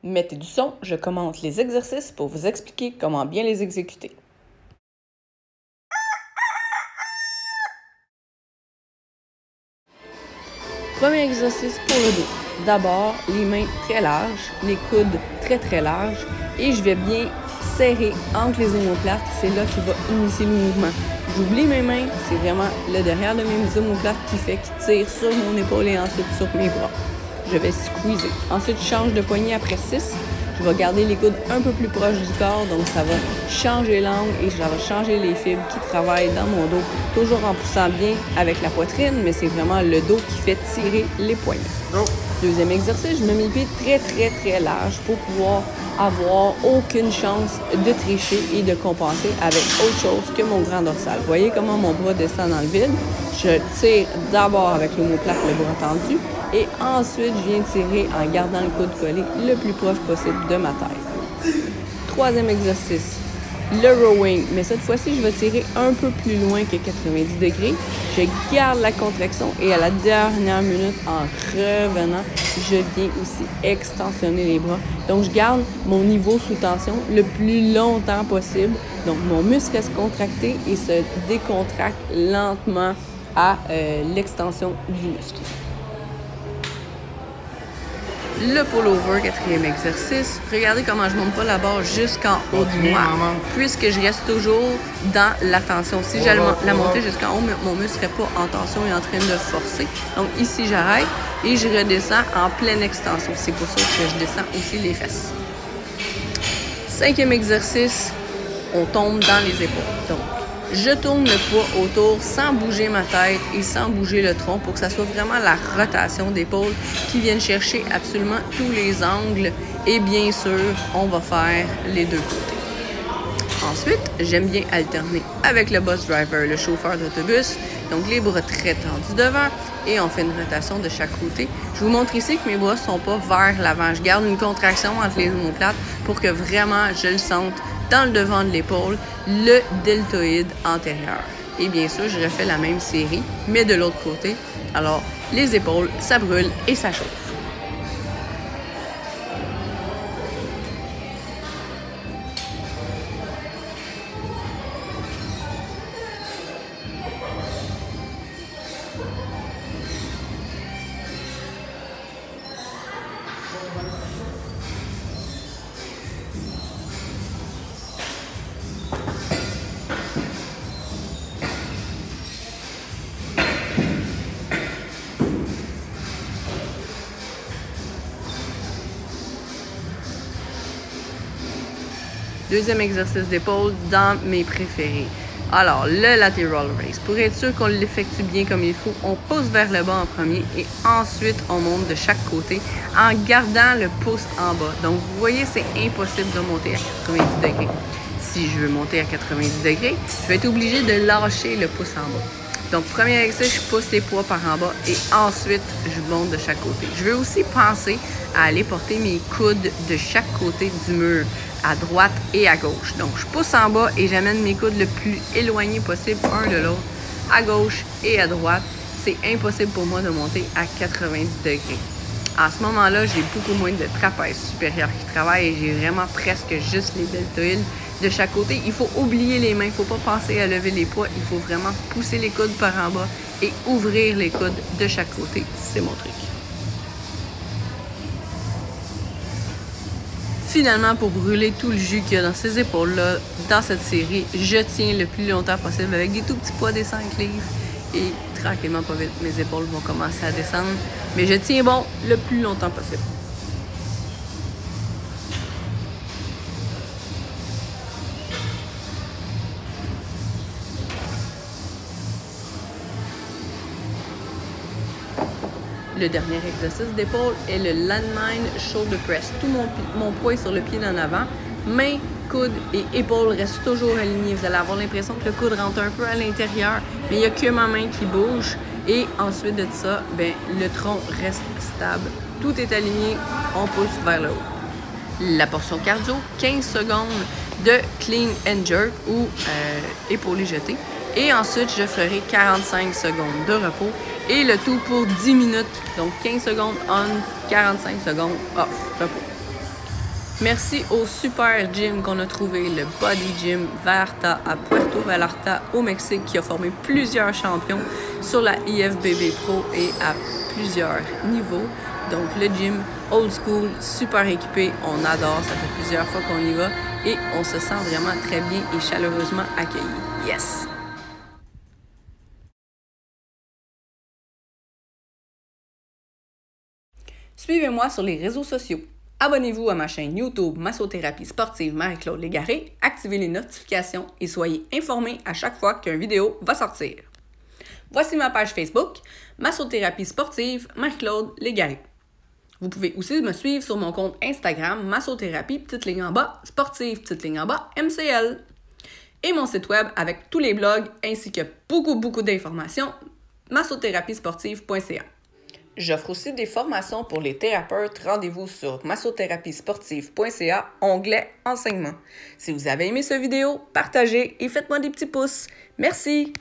Mettez du son, je commente les exercices pour vous expliquer comment bien les exécuter. Premier exercice pour le dos. D'abord, les mains très larges, les coudes très larges et je vais bien serrer entre les omoplates. C'est là qu'il va initier le mouvement. J'oublie mes mains, c'est vraiment le derrière de mes omoplates qui tire sur mon épaule et ensuite sur mes bras. Je vais squeezer. Ensuite, je change de poignet après 6. Je vais garder les coudes un peu plus proches du corps, donc ça va changer l'angle et ça va changer les fibres qui travaillent dans mon dos, toujours en poussant bien avec la poitrine, mais c'est vraiment le dos qui fait tirer les poignets. Deuxième exercice, je mets mes pieds très larges pour pouvoir avoir aucune chance de tricher et de compenser avec autre chose que mon grand dorsal. Vous voyez comment mon bras descend dans le vide? Je tire d'abord avec l'omoplate, le bras tendu, et ensuite je viens tirer en gardant le coude collé le plus proche possible de ma taille. Troisième exercice, le rowing, mais cette fois-ci, je vais tirer un peu plus loin que 90 degrés. Je garde la contraction et à la dernière minute, en revenant, je viens aussi extensionner les bras. Donc, je garde mon niveau sous tension le plus longtemps possible. Donc, mon muscle reste contracté et se décontracte lentement à l'extension du muscle. Le pull-over, quatrième exercice. Regardez comment je monte pas la barre jusqu'en haut du moi, puisque je reste toujours dans la tension. Si j'allais la monter jusqu'en haut, mon muscle serait pas en tension et en train de forcer. Donc ici, j'arrête et je redescends en pleine extension. C'est pour ça que je descends aussi les fesses. Cinquième exercice, on tombe dans les épaules. Donc, je tourne le poids autour sans bouger ma tête et sans bouger le tronc pour que ça soit vraiment la rotation d'épaule qui vienne chercher absolument tous les angles. Et bien sûr, on va faire les deux côtés. Ensuite, j'aime bien alterner avec le bus driver, le chauffeur d'autobus. Donc, les bras très tendus devant et on fait une rotation de chaque côté. Je vous montre ici que mes bras ne sont pas vers l'avant. Je garde une contraction entre les omoplates pour que vraiment je le sente dans le devant de l'épaule, le deltoïde antérieur. Et bien sûr, je refais la même série, mais de l'autre côté. Alors, les épaules, ça brûle et ça chauffe. Deuxième exercice d'épaule dans mes préférés. Alors, le lateral raise. Pour être sûr qu'on l'effectue bien comme il faut, on pousse vers le bas en premier et ensuite on monte de chaque côté en gardant le pouce en bas. Donc, vous voyez, c'est impossible de monter à 90 degrés. Si je veux monter à 90 degrés, je vais être obligée de lâcher le pouce en bas. Donc, premier exercice, je pousse les poids par en bas et ensuite, je monte de chaque côté. Je veux aussi penser à aller porter mes coudes de chaque côté du mur, à droite et à gauche. Donc, je pousse en bas et j'amène mes coudes le plus éloigné possible un de l'autre, à gauche et à droite. C'est impossible pour moi de monter à 90 degrés. À ce moment-là, j'ai beaucoup moins de trapèze supérieur qui travaille et j'ai vraiment presque juste les deltoïdes de chaque côté. Il faut oublier les mains, il ne faut pas penser à lever les poids. Il faut vraiment pousser les coudes par en bas et ouvrir les coudes de chaque côté. C'est mon truc. Finalement, pour brûler tout le jus qu'il y a dans ces épaules-là, dans cette série, je tiens le plus longtemps possible avec des tout petits poids des 5 livres. Et tranquillement, pas vite, mes épaules vont commencer à descendre. Mais je tiens bon le plus longtemps possible. Le dernier exercice d'épaule est le landmine shoulder press. Tout mon poids est sur le pied d'en avant. Mains, coudes et épaules restent toujours alignés. Vous allez avoir l'impression que le coude rentre un peu à l'intérieur, mais il n'y a que ma main qui bouge. Et ensuite de ça, le tronc reste stable. Tout est aligné, on pousse vers le haut. La portion cardio, 15 secondes de clean and jerk ou épaulé jeté. Et ensuite, je ferai 45 secondes de repos et le tout pour 10 minutes. Donc 15 secondes on, 45 secondes off, repos. Merci au super gym qu'on a trouvé, le Body Gym Vallarta à Puerto Vallarta au Mexique, qui a formé plusieurs champions sur la IFBB Pro et à plusieurs niveaux. Donc le gym old school, super équipé, on adore, ça fait plusieurs fois qu'on y va et on se sent vraiment très bien et chaleureusement accueillis. Yes! Suivez-moi sur les réseaux sociaux. Abonnez-vous à ma chaîne YouTube Massothérapie Sportive Marie-Claude Légaré, activez les notifications et soyez informés à chaque fois qu'une vidéo va sortir. Voici ma page Facebook, Massothérapie Sportive Marie-Claude Légaré. Vous pouvez aussi me suivre sur mon compte Instagram Massothérapie, petite ligne en bas, sportive, petite ligne en bas, MCL. Et mon site web avec tous les blogs ainsi que beaucoup d'informations, massotherapiesportive.ca. J'offre aussi des formations pour les thérapeutes. Rendez-vous sur massotherapiesportive.ca, onglet enseignement. Si vous avez aimé cette vidéo, partagez et faites-moi des petits pouces. Merci!